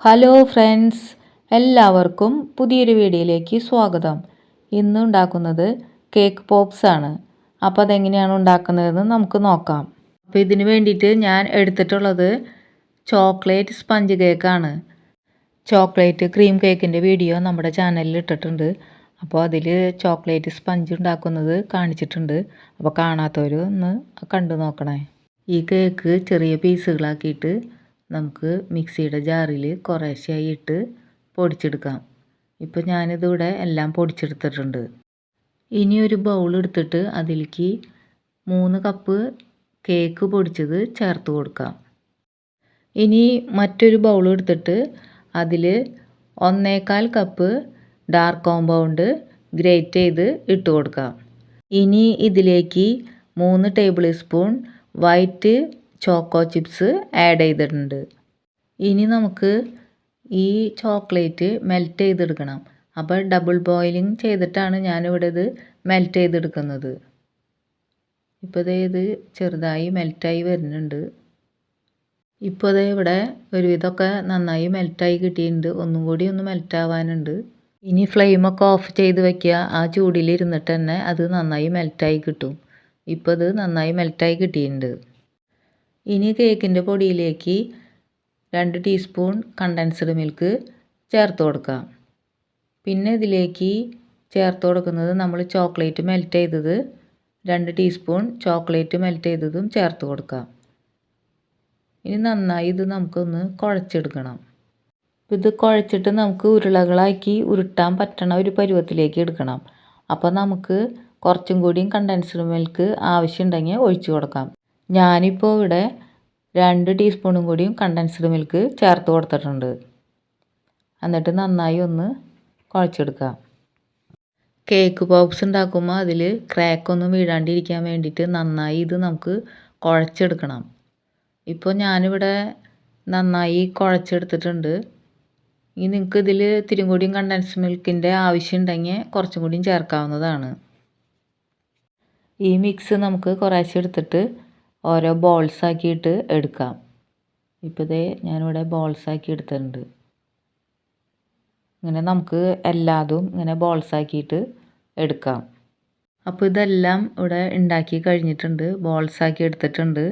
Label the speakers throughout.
Speaker 1: Hello friends, എല്ലാവർക്കും പുതിയൊരു വീഡിയോയിലേക്ക് സ്വാഗതം. ഇന്ന് ഉണ്ടാക്കുന്നത് കേക്ക് പോപ്സ് ആണ്. അപ്പോൾ അതെങ്ങനെയാണ് ഉണ്ടാക്കുന്നതെന്ന് നമുക്ക് നോക്കാം. അപ്പോൾ ഇതിന് വേണ്ടിയിട്ട് ഞാൻ എടുത്തിട്ടുള്ളത് ചോക്ലേറ്റ് സ്പഞ്ച് കേക്കാണ്. ചോക്ലേറ്റ് ക്രീം കേക്കിൻ്റെ വീഡിയോ നമ്മുടെ ചാനലിൽ ഇട്ടിട്ടുണ്ട്. അപ്പോൾ അതിൽ ചോക്ലേറ്റ് സ്പഞ്ച് ഉണ്ടാക്കുന്നത് കാണിച്ചിട്ടുണ്ട്. അപ്പോൾ കാണാത്തവർ ഒന്ന് കണ്ടു നോക്കണേ. ഈ കേക്ക് ചെറിയ പീസുകളാക്കിയിട്ട് നമുക്ക് മിക്സിയുടെ ജാറിൽ കുറേശ്ശെയായി ഇട്ട് പൊടിച്ചെടുക്കാം. ഇപ്പോൾ ഞാനിതിവിടെ എല്ലാം പൊടിച്ചെടുത്തിട്ടുണ്ട്. ഇനി ഒരു ബൗൾ എടുത്തിട്ട് അതിലേക്ക് 3 കപ്പ് കേക്ക് പൊടിച്ചത് ചേർത്ത് കൊടുക്കാം. ഇനി മറ്റൊരു ബൗൾ എടുത്തിട്ട് അതിൽ 1/4 കപ്പ് ഡാർക്ക് കോമ്പൗണ്ട് ഗ്രേറ്റ് ചെയ്ത് ഇട്ട് കൊടുക്കാം. ഇനി ഇതിലേക്ക് 3 table spoon white choco chips add ചെയ്തിട്ടുണ്ട്. ഇനി നമുക്ക് ഈ ചോക്ലേറ്റ് മെൽറ്റ് ചെയ്തെടുക്കണം. അപ്പോൾ ഡബിൾ ബോയിലിംഗ് ചെയ്തിട്ടാണ് ഞാനിവിടെ ഇത് മെൽറ്റ് ചെയ്തെടുക്കുന്നത്. ഇപ്പോൾ ഇത് ചെറുതായി മെൽറ്റായി വരുന്നുണ്ട്. ഇപ്പോൾ ഇവിടെ ഒരുവിധമൊക്കെ നന്നായി മെൽറ്റായി കിട്ടിയിട്ടുണ്ട്. ഒന്നും കൂടി ഒന്ന് മെൽറ്റാവാനുണ്ട്. ഇനി ഫ്ലെയിമൊക്കെ ഓഫ് ചെയ്ത് വയ്ക്കുക. ആ ചൂടിലിരുന്നിട്ട് തന്നെ അത് നന്നായി മെൽറ്റായി കിട്ടും. ഇപ്പോൾ ഇത് നന്നായി മെൽറ്റായി കിട്ടിയിട്ടുണ്ട്. ഇനി കേക്കിൻ്റെ പൊടിയിലേക്ക് 2 ടീസ്പൂൺ കണ്ടൻസ്ഡ് മിൽക്ക് ചേർത്ത് കൊടുക്കാം. പിന്നെ ഇതിലേക്ക് ചേർത്ത് കൊടുക്കുന്നത് നമ്മൾ ചോക്ലേറ്റ് മെൽറ്റ് ചെയ്തത് 2 ടീസ്പൂൺ ചോക്ലേറ്റ് മെൽറ്റ് ചെയ്തതും ചേർത്ത് കൊടുക്കാം. ഇനി നന്നായി ഇത് നമുക്കൊന്ന് കുഴച്ചെടുക്കണം. ഇത് കുഴച്ചിട്ട് നമുക്ക് ഉരുളകളാക്കി ഉരുട്ടാൻ പറ്റണ ഒരു പരുവത്തിലേക്ക് എടുക്കണം. അപ്പോൾ നമുക്ക് കുറച്ചും കൂടിയും കണ്ടൻസ്ഡ് മിൽക്ക് ആവശ്യമുണ്ടെങ്കിൽ ഒഴിച്ചു കൊടുക്കാം. ഞാനിപ്പോൾ ഇവിടെ 2 ടീസ്പൂണും കൂടിയും കണ്ടൻസ്ഡ് മിൽക്ക് ചേർത്ത് കൊടുത്തിട്ടുണ്ട്. എന്നിട്ട് നന്നായി ഒന്ന് കുഴച്ചെടുക്കാം. കേക്ക് പോപ്സ് ഉണ്ടാക്കുമ്പോൾ അതിൽ ക്രാക്കൊന്നും വീഴാണ്ടിരിക്കാൻ വേണ്ടിയിട്ട് നന്നായി ഇത് നമുക്ക് കുഴച്ചെടുക്കണം. ഇപ്പോൾ ഞാനിവിടെ നന്നായി കുഴച്ചെടുത്തിട്ടുണ്ട്. ഇനി നിങ്ങൾക്ക് ഇതിൽ ഇത്തിരി കൂടിയും കണ്ടൻസ്ഡ് മിൽക്കിൻ്റെ ആവശ്യമുണ്ടെങ്കിൽ കുറച്ചും കൂടിയും ചേർക്കാവുന്നതാണ്. ഈ മിക്സ് നമുക്ക് കുറേശ്ശെ എടുത്തിട്ട് ഓരോ ബോൾസാക്കിയിട്ട് എടുക്കാം. ഇപ്പോൾ ഞാനിവിടെ ബോൾസാക്കി എടുത്തിട്ടുണ്ട്. ഇങ്ങനെ നമുക്ക് എല്ലാതും ഇങ്ങനെ ബോൾസാക്കിയിട്ട് എടുക്കാം. അപ്പോൾ ഇതെല്ലാം ഇവിടെ ഉണ്ടാക്കി കഴിഞ്ഞിട്ടുണ്ട്. ബോൾസാക്കി എടുത്തിട്ടുണ്ട്.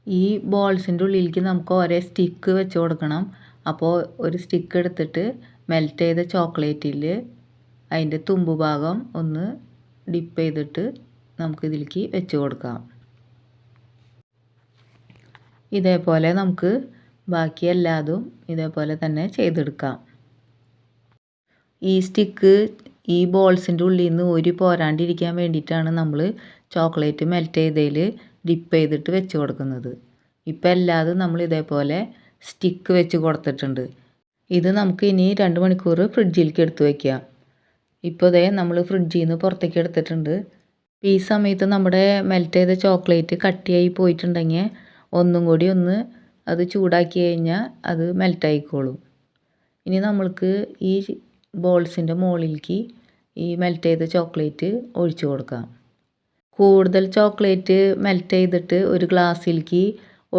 Speaker 1: ഈ ബോൾസിൻ്റെ ഉള്ളിലേക്ക് നമുക്ക് ഓരോ സ്റ്റിക്ക് വെച്ച് കൊടുക്കണം. അപ്പോൾ ഒരു സ്റ്റിക്ക് എടുത്തിട്ട് മെൽറ്റ് ചെയ്ത ചോക്ലേറ്റിൽ അതിൻ്റെ തുമ്പ് ഭാഗം ഒന്ന് ഡിപ്പ് ചെയ്തിട്ട് നമുക്കിതിലേക്ക് വെച്ച് കൊടുക്കാം. ഇതേപോലെ നമുക്ക് ബാക്കി എല്ലാതും ഇതേപോലെ തന്നെ ചെയ്തെടുക്കാം. ഈ സ്റ്റിക്ക് ഈ ബോൾസിൻ്റെ ഉള്ളിൽ നിന്ന് പോരാണ്ടിരിക്കാൻ വേണ്ടിയിട്ടാണ് നമ്മൾ ചോക്ലേറ്റ് മെൽറ്റ് ചെയ്തതിൽ ഡിപ്പ് ചെയ്തിട്ട് വെച്ച് കൊടുക്കുന്നത്. ഇപ്പോൾ എല്ലാതും നമ്മൾ ഇതേപോലെ സ്റ്റിക്ക് വെച്ച് കൊടുത്തിട്ടുണ്ട്. ഇത് നമുക്ക് ഇനി 2 മണിക്കൂർ ഫ്രിഡ്ജിലേക്ക് എടുത്ത് വയ്ക്കാം. ഇപ്പോൾ നമ്മൾ ഫ്രിഡ്ജിൽ നിന്ന് പുറത്തേക്ക് എടുത്തിട്ടുണ്ട്. ഈ സമയത്ത് നമ്മുടെ മെൽറ്റ് ചെയ്ത ചോക്ലേറ്റ് കട്ടിയായി പോയിട്ടുണ്ടെങ്കിൽ ഒന്നും കൂടി ഒന്ന് അത് ചൂടാക്കി കഴിഞ്ഞാൽ അത് മെൽറ്റായിക്കോളും. ഇനി നമ്മൾക്ക് ഈ ബോൾസിൻ്റെ മുകളിലേക്ക് ഈ മെൽറ്റ് ചെയ്ത ചോക്ലേറ്റ് ഒഴിച്ചു കൊടുക്കാം. കൂടുതൽ ചോക്ലേറ്റ് മെൽറ്റ് ചെയ്തിട്ട് ഒരു ഗ്ലാസ്സിലേക്ക്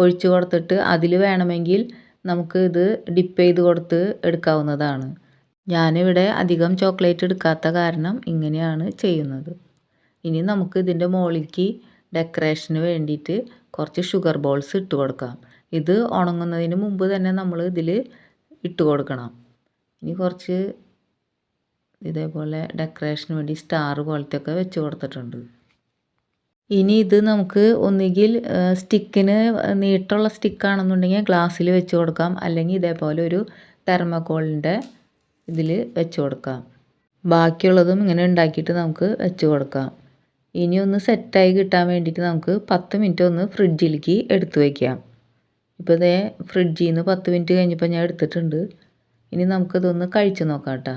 Speaker 1: ഒഴിച്ചു കൊടുത്തിട്ട് അതിൽ വേണമെങ്കിൽ നമുക്ക് ഇത് ഡിപ്പ് ചെയ്ത് കൊടുത്ത് എടുക്കാവുന്നതാണ്. ഞാനിവിടെ അധികം ചോക്ലേറ്റ് എടുക്കാത്ത കാരണം ഇങ്ങനെയാണ് ചെയ്യുന്നത്. ഇനി നമുക്ക് ഇതിൻ്റെ മുകളിലേക്ക് ഡെക്കറേഷന് വേണ്ടിയിട്ട് കുറച്ച് ഷുഗർ ബോൾസ് ഇട്ട് കൊടുക്കാം. ഇത് ഉണങ്ങുന്നതിന് മുമ്പ് തന്നെ നമ്മൾ ഇതിൽ ഇട്ട് കൊടുക്കണം. ഇനി കുറച്ച് ഇതേപോലെ ഡെക്കറേഷന് വേണ്ടി സ്റ്റാർ പോലത്തെയൊക്കെ വെച്ച് കൊടുത്തിട്ടുണ്ട്. ഇനി ഇത് നമുക്ക് ഒന്നുകിൽ സ്റ്റിക്കിന് നീട്ടുള്ള സ്റ്റിക്കാണെന്നുണ്ടെങ്കിൽ ഗ്ലാസ്സിൽ വെച്ച് കൊടുക്കാം. അല്ലെങ്കിൽ ഇതേപോലെ ഒരു തെർമോക്കോളിൻ്റെ ഇതിൽ വെച്ച് കൊടുക്കാം. ബാക്കിയുള്ളതും ഇങ്ങനെ ഉണ്ടാക്കിയിട്ട് നമുക്ക് വെച്ച് കൊടുക്കാം. ഇനി ഒന്ന് സെറ്റായി കിട്ടാൻ വേണ്ടിയിട്ട് നമുക്ക് 10 മിനിറ്റ് ഒന്ന് ഫ്രിഡ്ജിലേക്ക് എടുത്തു വയ്ക്കാം. ഇപ്പോൾ ഫ്രിഡ്ജിൽ നിന്ന് 10 മിനിറ്റ് കഴിഞ്ഞപ്പോൾ ഞാൻ എടുത്തിട്ടുണ്ട്. ഇനി നമുക്കിതൊന്ന് കഴിച്ച് നോക്കാം കേട്ടോ.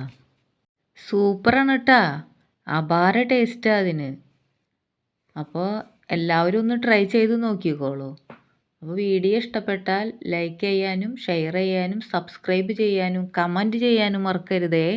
Speaker 1: സൂപ്പറാണ് കേട്ടോ, അപാര ടേസ്റ്റാണ് അതിന്. അപ്പോൾ എല്ലാവരും ഒന്ന് ട്രൈ ചെയ്ത് നോക്കിക്കോളൂ. അപ്പോൾ വീഡിയോ ഇഷ്ടപ്പെട്ടാൽ ലൈക്ക് ചെയ്യാനും ഷെയർ ചെയ്യാനും സബ്സ്ക്രൈബ് ചെയ്യാനും കമൻറ്റ് ചെയ്യാനും മറക്കരുതേ.